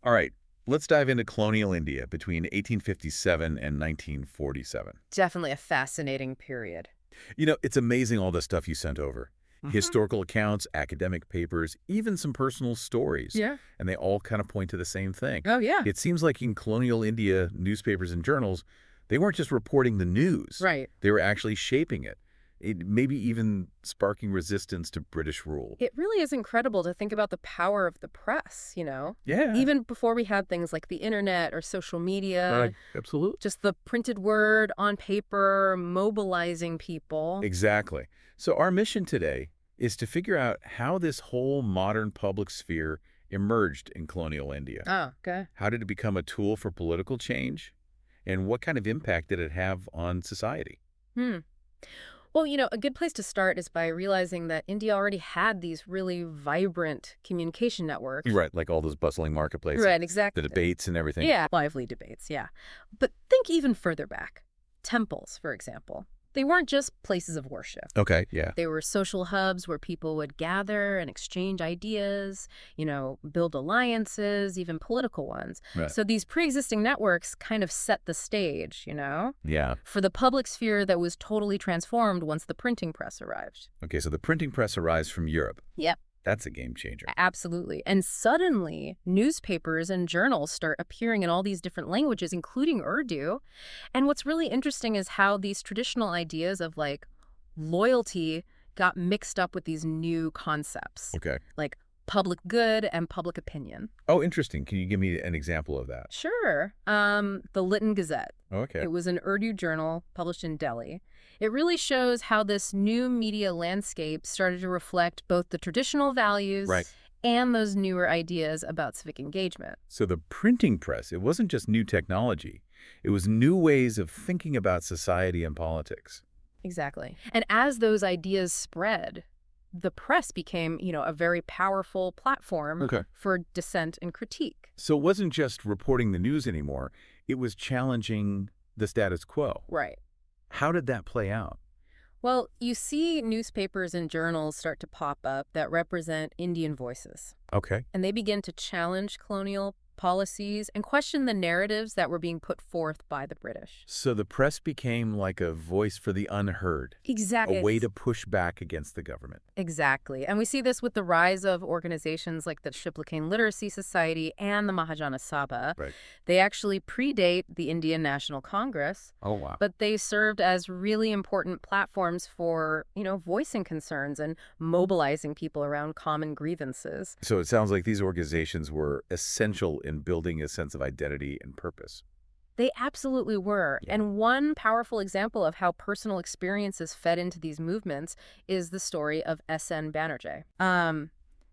All right, let's dive into colonial India between 1857 and 1947. Definitely a fascinating period. It's amazing all the stuff you sent over. Hmm. Historical accounts, academic papers, even some personal stories. Yeah. And they all kind of point to the same thing. Oh, yeah. It seems like in colonial India, newspapers and journals, they weren't just reporting the news. Right. They were actually shaping it. Maybe even sparking resistance to British rule. It really is incredible to think about the power of the press, Yeah, Even before we had things like the internet or social media, absolutely. just the printed word on paper, mobilizing people. Exactly. So our mission today is to figure out how this whole modern public sphere emerged in colonial India. Oh, okay. How did it become a tool for political change? And what kind of impact did it have on society? Hmm. Well, a good place to start is by realizing that India already had these really vibrant communication networks. Right, like all those bustling marketplaces, Right, the exactly. debates and everything. Yeah, lively debates, yeah. But think even further back. Temples, for example. They weren't just places of worship. Okay, yeah. They were social hubs where people would gather and exchange ideas, build alliances, even political ones. Right. So these pre-existing networks kind of set the stage, Yeah. for the public sphere that was totally transformed once the printing press arrived. Okay, so the printing press arrives from Europe. Yep. That's a game changer. Absolutely. And suddenly, newspapers and journals start appearing in all these different languages, including Urdu. And what's really interesting is how these traditional ideas of loyalty got mixed up with these new concepts, Okay. like public good and public opinion. Oh, interesting. Can you give me an example of that? Sure. The Litten Gazette. Okay. It was an Urdu journal published in Delhi. It really shows how this new media landscape started to reflect both the traditional values Right. and those newer ideas about civic engagement. So the printing press, it wasn't just new technology. It was new ways of thinking about society and politics. Exactly. And as those ideas spread, the press became, a very powerful platform Okay. for dissent and critique. So it wasn't just reporting the news anymore. It was challenging the status quo. Right. How did that play out? Well, you see newspapers and journals start to pop up that represent Indian voices. Okay. And they begin to challenge colonial policies and question the narratives that were being put forth by the British. So the press became like a voice for the unheard, Exactly. a way to push back against the government. Exactly. And we see this with the rise of organizations like the Shikshakan Literacy Society and the Mahajana Sabha. Right. They actually predate the Indian National Congress, Oh, wow. but they served as really important platforms for, voicing concerns and mobilizing people around common grievances. So it sounds like these organizations were essential in building a sense of identity and purpose. They absolutely were. Yeah. And one powerful example of how personal experiences fed into these movements is the story of S.N. Banerjee.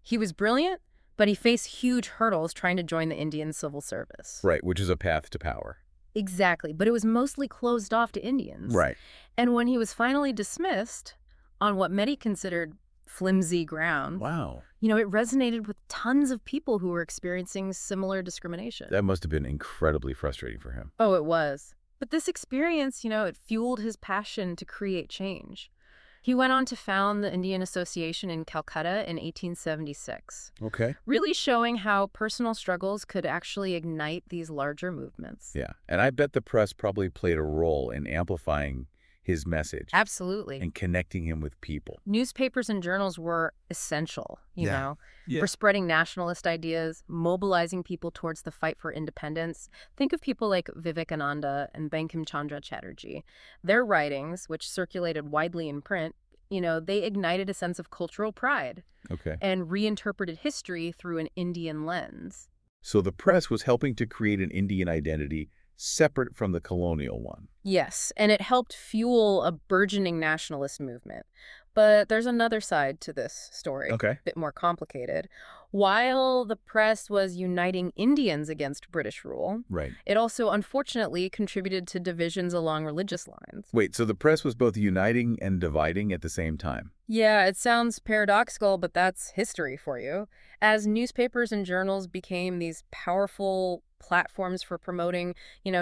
He was brilliant, but he faced huge hurdles trying to join the Indian civil service. Right, which is a path to power. Exactly, but it was mostly closed off to Indians. Right. And when he was finally dismissed on what many considered flimsy ground, Wow. it resonated with tons of people who were experiencing similar discrimination. That must have been incredibly frustrating for him. Oh, it was. But this experience, it fueled his passion to create change. He went on to found the Indian Association in Calcutta in 1876, Okay. really showing how personal struggles could actually ignite these larger movements. Yeah. And I bet the press probably played a role in amplifying his message Absolutely. and connecting him with people. Newspapers and journals were essential, Yeah. for spreading nationalist ideas, mobilizing people towards the fight for independence. Think of people like Vivekananda and Bankim Chandra Chatterjee. Their writings, which circulated widely in print, they ignited a sense of cultural pride Okay. and reinterpreted history through an Indian lens. So the press was helping to create an Indian identity separate from the colonial one. Yes, and it helped fuel a burgeoning nationalist movement. But there's another side to this story, Okay. a bit more complicated. While the press was uniting Indians against British rule, Right. it also unfortunately contributed to divisions along religious lines. Wait, so the press was both uniting and dividing at the same time? Yeah, it sounds paradoxical, but that's history for you. As newspapers and journals became these powerful platforms for promoting,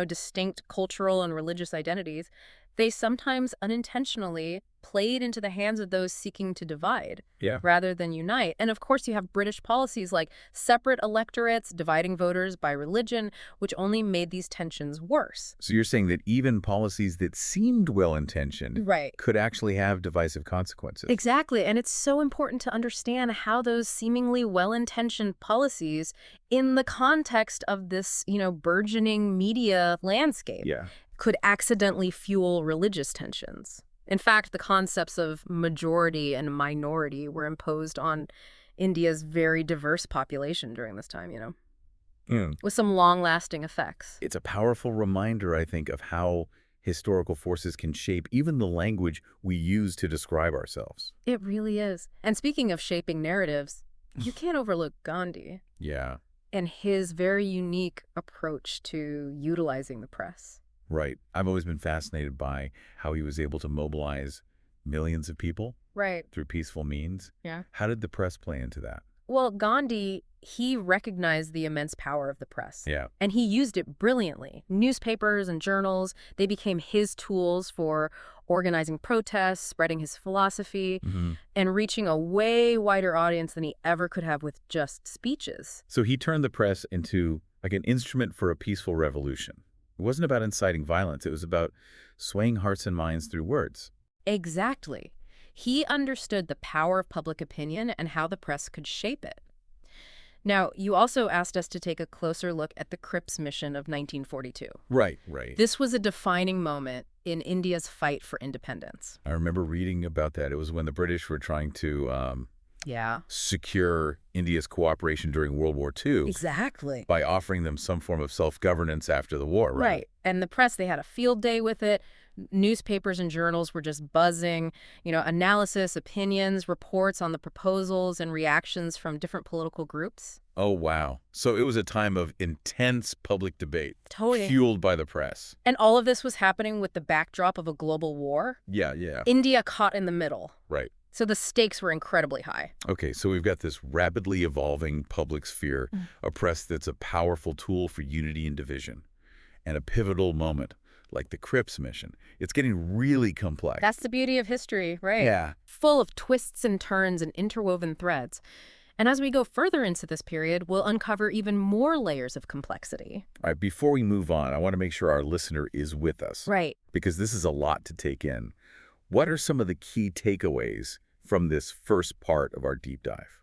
distinct cultural and religious identities, They sometimes unintentionally played into the hands of those seeking to divide Yeah. rather than unite. And of course, you have British policies like separate electorates, dividing voters by religion, which only made these tensions worse. So you're saying that even policies that seemed well-intentioned Right. could actually have divisive consequences. Exactly. And it's so important to understand how those seemingly well-intentioned policies, in the context of this, burgeoning media landscape, Yeah. could accidentally fuel religious tensions. In fact, the concepts of majority and minority were imposed on India's very diverse population during this time, with some long-lasting effects. It's a powerful reminder, I think, of how historical forces can shape even the language we use to describe ourselves. It really is. And speaking of shaping narratives, you can't overlook Gandhi Yeah, and his very unique approach to utilizing the press. right. I've always been fascinated by how he was able to mobilize millions of people Right. through peaceful means. Yeah. How did the press play into that? Well, Gandhi, he recognized the immense power of the press. Yeah. And he used it brilliantly. Newspapers and journals, they became his tools for organizing protests, spreading his philosophy, and reaching a way wider audience than he ever could have with just speeches. So he turned the press into like an instrument for a peaceful revolution. It wasn't about inciting violence. It was about swaying hearts and minds through words. Exactly. He understood the power of public opinion and how the press could shape it. Now, you also asked us to take a closer look at the Cripps Mission of 1942. Right, right. This was a defining moment in India's fight for independence. I remember reading about that. It was when the British were trying to Yeah. secure India's cooperation during World War II Exactly. by offering them some form of self-governance after the war, right? Right. And the press, they had a field day with it. Newspapers and journals were just buzzing, analysis, opinions, reports on the proposals and reactions from different political groups. Oh, wow. So it was a time of intense public debate, Totally. fueled by the press. And all of this was happening with the backdrop of a global war. Yeah, yeah. India caught in the middle. Right. So the stakes were incredibly high. Okay, so we've got this rapidly evolving public sphere, a press that's a powerful tool for unity and division, and a pivotal moment like the Cripps Mission. It's getting really complex. That's the beauty of history, right? Yeah. Full of twists and turns and interwoven threads. And as we go further into this period, we'll uncover even more layers of complexity. All right, before we move on, I want to make sure our listener is with us. Right. Because this is a lot to take in. What are some of the key takeaways from this first part of our deep dive?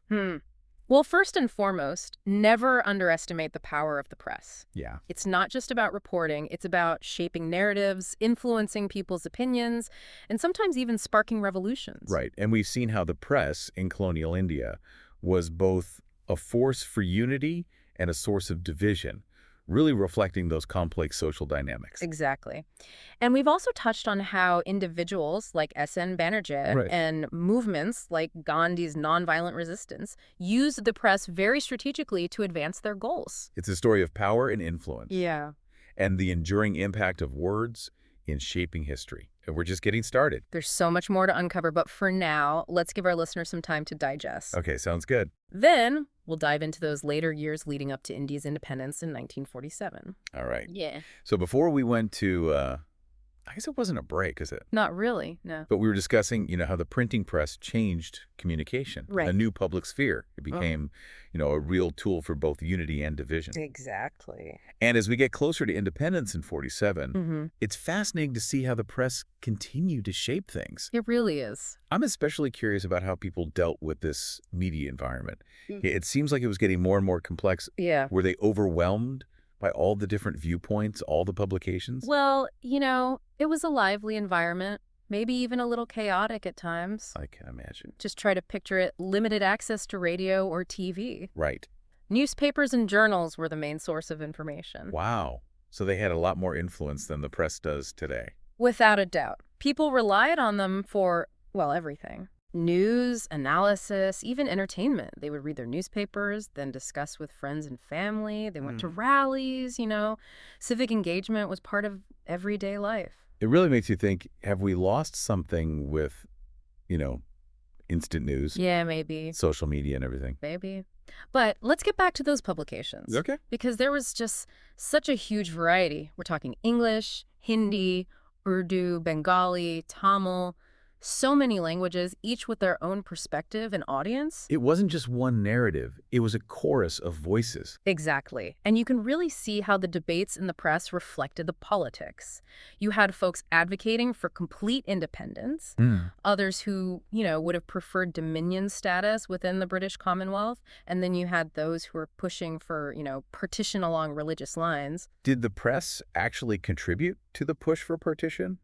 Well, first and foremost, never underestimate the power of the press. Yeah. It's not just about reporting. It's about shaping narratives, influencing people's opinions, and sometimes even sparking revolutions. Right. And we've seen how the press in colonial India was both a force for unity and a source of division, really reflecting those complex social dynamics. Exactly. And we've also touched on how individuals like S.N. Banerjee Right. and movements like Gandhi's nonviolent resistance used the press very strategically to advance their goals. It's a story of power and influence Yeah. and the enduring impact of words in shaping history. And we're just getting started. There's so much more to uncover, but for now, let's give our listeners some time to digest. Okay, sounds good. Then we'll dive into those later years leading up to India's independence in 1947. All right. Yeah. So before we went to, I guess it wasn't a break, is it? Not really, no. But we were discussing, how the printing press changed communication. Right. A new public sphere. It became, a real tool for both unity and division. Exactly. And as we get closer to independence in 47, it's fascinating to see how the press continued to shape things. It really is. I'm especially curious about how people dealt with this media environment. It seems like it was getting more and more complex. Yeah. Were they overwhelmed by all the different viewpoints, all the publications? Well, it was a lively environment, maybe even a little chaotic at times. I can imagine. Just try to picture it: limited access to radio or TV. Right. Newspapers and journals were the main source of information. Wow. So they had a lot more influence than the press does today. Without a doubt. People relied on them for, well, everything. News, analysis, even entertainment. They would read their newspapers, then discuss with friends and family. They went to rallies, Civic engagement was part of everyday life. It really makes you think, have we lost something with, instant news, Yeah, maybe. social media and everything? Maybe. But let's get back to those publications. Okay. Because there was just such a huge variety. We're talking English, Hindi, Urdu, Bengali, Tamil, so many languages, each with their own perspective and audience. It wasn't just one narrative. It was a chorus of voices. Exactly. And you can really see how the debates in the press reflected the politics. You had folks advocating for complete independence, others who, would have preferred dominion status within the British Commonwealth, and then you had those who were pushing for, partition along religious lines. Did the press actually contribute to the push for partition?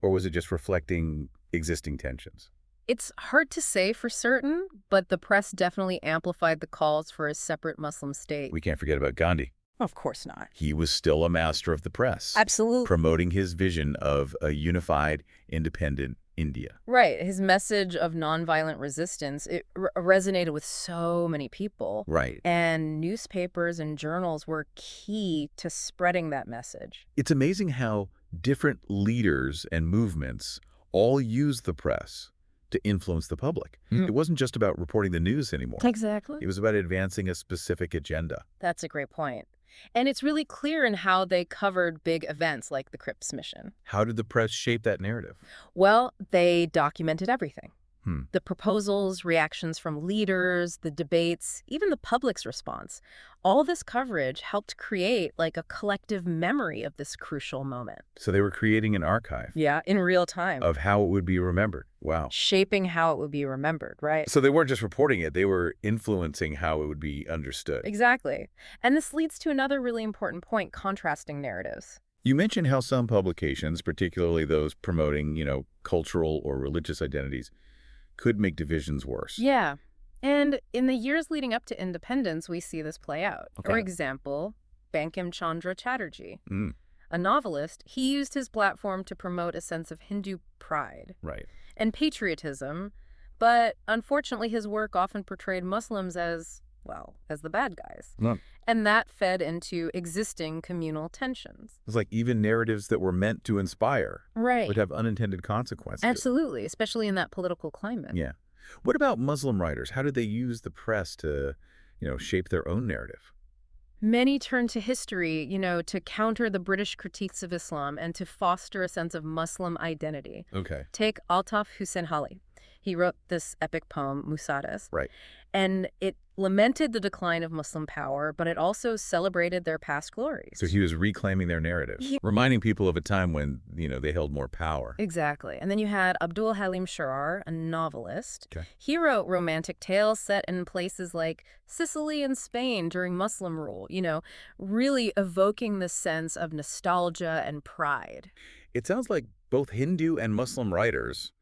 Or was it just reflecting existing tensions? It's hard to say for certain, but the press definitely amplified the calls for a separate Muslim state. We can't forget about Gandhi. Of course not. He was still a master of the press. Absolutely. Promoting his vision of a unified, independent India. Right. His message of nonviolent resistance, it resonated with so many people. Right. And newspapers and journals were key to spreading that message. It's amazing how different leaders and movements all used the press to influence the public. It wasn't just about reporting the news anymore. Exactly. It was about advancing a specific agenda. That's a great point. And it's really clear in how they covered big events like the Cripps Mission. How did the press shape that narrative? Well, they documented everything. The proposals, reactions from leaders, the debates, even the public's response. All this coverage helped create like a collective memory of this crucial moment. So they were creating an archive. Yeah, in real time. Of how it would be remembered. Wow. Shaping how it would be remembered, right? So they weren't just reporting it, they were influencing how it would be understood. Exactly. And this leads to another really important point, contrasting narratives. You mentioned how some publications, particularly those promoting, cultural or religious identities, could make divisions worse. Yeah. And in the years leading up to independence, we see this play out. Okay. For example, Bankim Chandra Chatterjee, a novelist, he used his platform to promote a sense of Hindu pride and patriotism, but unfortunately his work often portrayed Muslims as the bad guys. And that fed into existing communal tensions. It's like even narratives that were meant to inspire would have unintended consequences. Absolutely, especially in that political climate. Yeah. What about Muslim writers? How did they use the press to, shape their own narrative? Many turned to history, to counter the British critiques of Islam and to foster a sense of Muslim identity. Okay. Take Altaf Hussein Ali. He wrote this epic poem, Musadas. Right. And it lamented the decline of Muslim power, but it also celebrated their past glories. So he was reclaiming their narrative, reminding people of a time when, they held more power. Exactly. And then you had Abdul Halim Sharar, a novelist. Okay. He wrote romantic tales set in places like Sicily and Spain during Muslim rule, really evoking the sense of nostalgia and pride. It sounds like both Hindu and Muslim writers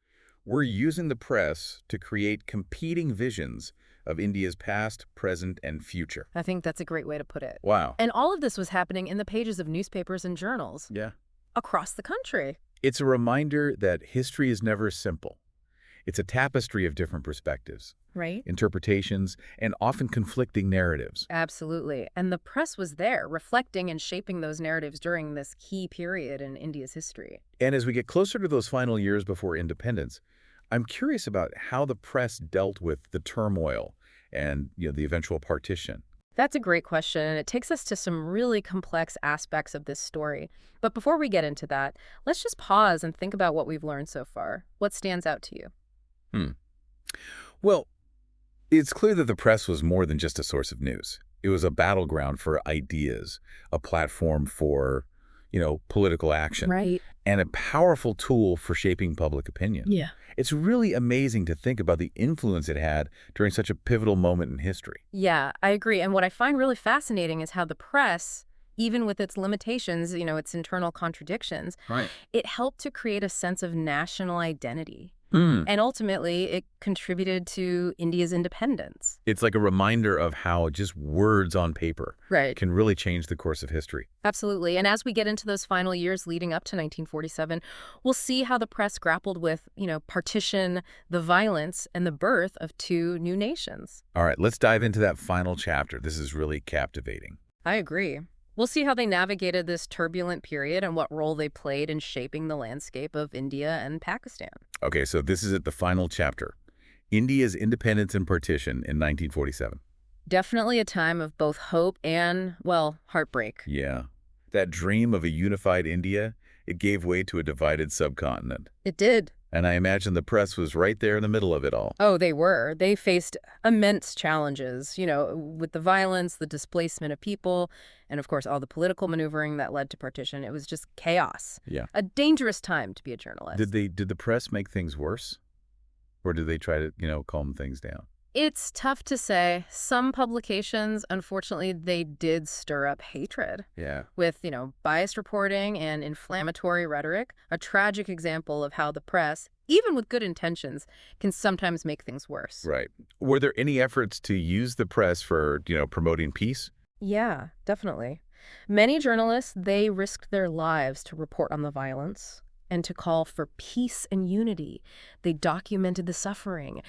were using the press to create competing visions of India's past, present, and future. I think that's a great way to put it. Wow. And all of this was happening in the pages of newspapers and journals. Yeah. Across the country. It's a reminder that history is never simple. It's a tapestry of different perspectives, right? Interpretations, and often conflicting narratives. Absolutely. And the press was there, reflecting and shaping those narratives during this key period in India's history. And as we get closer to those final years before independence, I'm curious about how the press dealt with the turmoil and the eventual partition. That's a great question, and it takes us to some really complex aspects of this story. But before we get into that, let's just pause and think about what we've learned so far. What stands out to you? Well, it's clear that the press was more than just a source of news. It was a battleground for ideas, a platform for, political action. Right. And a powerful tool for shaping public opinion. Yeah. It's really amazing to think about the influence it had during such a pivotal moment in history. Yeah, I agree. And what I find really fascinating is how the press, even with its limitations, its internal contradictions, it helped to create a sense of national identity. And ultimately, it contributed to India's independence. It's like a reminder of how just words on paper can really change the course of history. Absolutely. And as we get into those final years leading up to 1947, we'll see how the press grappled with, partition, the violence, and the birth of two new nations. All right, let's dive into that final chapter. This is really captivating. I agree. We'll see how they navigated this turbulent period and what role they played in shaping the landscape of India and Pakistan. Okay, so this is at the final chapter. India's independence and partition in 1947. Definitely a time of both hope and, heartbreak. Yeah. That dream of a unified India, It gave way to a divided subcontinent. It did. And I imagine the press was right there in the middle of it all. Oh, they were. They faced immense challenges, with the violence, the displacement of people, and of course all the political maneuvering that led to partition. It was just chaos. Yeah. A dangerous time to be a journalist. Did the press make things worse? Or did they try to, calm things down? It's tough to say. Some publications, unfortunately, they did stir up hatred. Yeah. With, biased reporting and inflammatory rhetoric, a tragic example of how the press, even with good intentions, can sometimes make things worse. Right. Were there any efforts to use the press for, promoting peace? Yeah, definitely. Many journalists, they risked their lives to report on the violence and to call for peace and unity. They documented the suffering,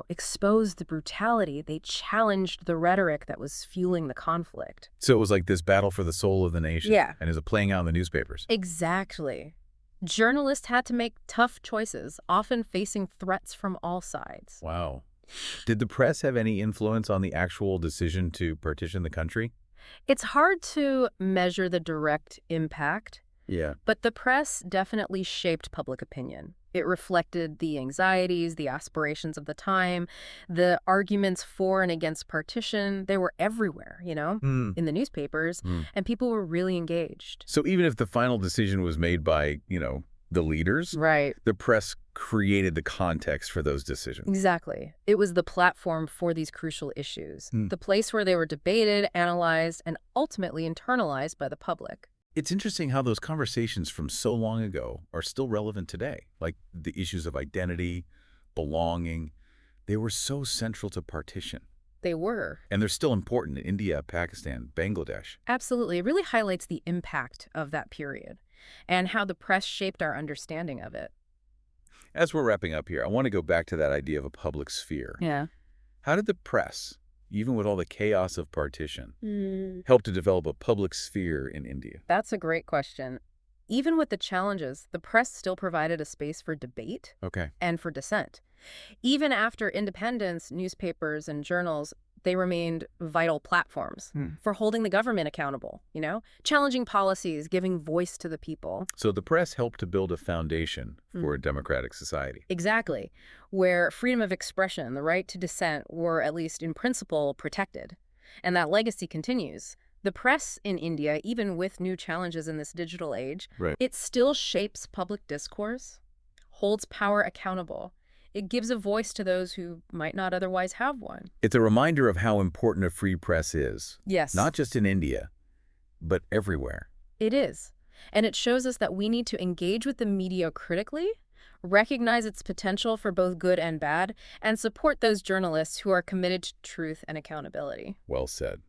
exposed the brutality. They challenged the rhetoric that was fueling the conflict. So it was like this battle for the soul of the nation. Yeah. And is it playing out in the newspapers? Exactly. Journalists had to make tough choices, often facing threats from all sides. Wow. Did the press have any influence on the actual decision to partition the country? It's hard to measure the direct impact, Yeah. but the press definitely shaped public opinion. It reflected the anxieties, the aspirations of the time, the arguments for and against partition. They were everywhere, in the newspapers, and people were really engaged. So even if the final decision was made by, the leaders, Right. the press created the context for those decisions. Exactly. It was the platform for these crucial issues, the place where they were debated, analyzed, and ultimately internalized by the public. It's interesting how those conversations from so long ago are still relevant today, like the issues of identity, belonging. They were so central to partition. They were. And they're still important in India, Pakistan, Bangladesh. Absolutely. It really highlights the impact of that period and how the press shaped our understanding of it. As we're wrapping up here, I want to go back to that idea of a public sphere. Yeah. How did the press, even with all the chaos of partition, help to develop a public sphere in India? That's a great question. Even with the challenges, the press still provided a space for debate and for dissent. Even after independence, newspapers and journals, they remained vital platforms for holding the government accountable, challenging policies, giving voice to the people. So the press helped to build a foundation for a democratic society. Exactly, where freedom of expression, the right to dissent were, at least in principle, protected. And that legacy continues. The press in India, even with new challenges in this digital age, it still shapes public discourse, holds power accountable. It gives a voice to those who might not otherwise have one. It's a reminder of how important a free press is. Yes. Not just in India, but everywhere. It is. And it shows us that we need to engage with the media critically, recognize its potential for both good and bad, and support those journalists who are committed to truth and accountability. Well said.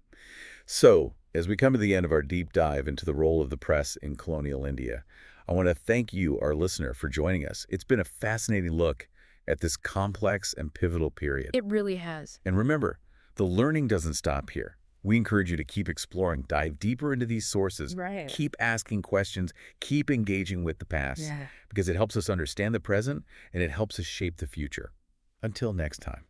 So, as we come to the end of our deep dive into the role of the press in colonial India, I want to thank you, our listener, for joining us. It's been a fascinating look at this complex and pivotal period. It really has. And remember, the learning doesn't stop here. We encourage you to keep exploring, dive deeper into these sources, keep asking questions, keep engaging with the past, because it helps us understand the present and it helps us shape the future. Until next time.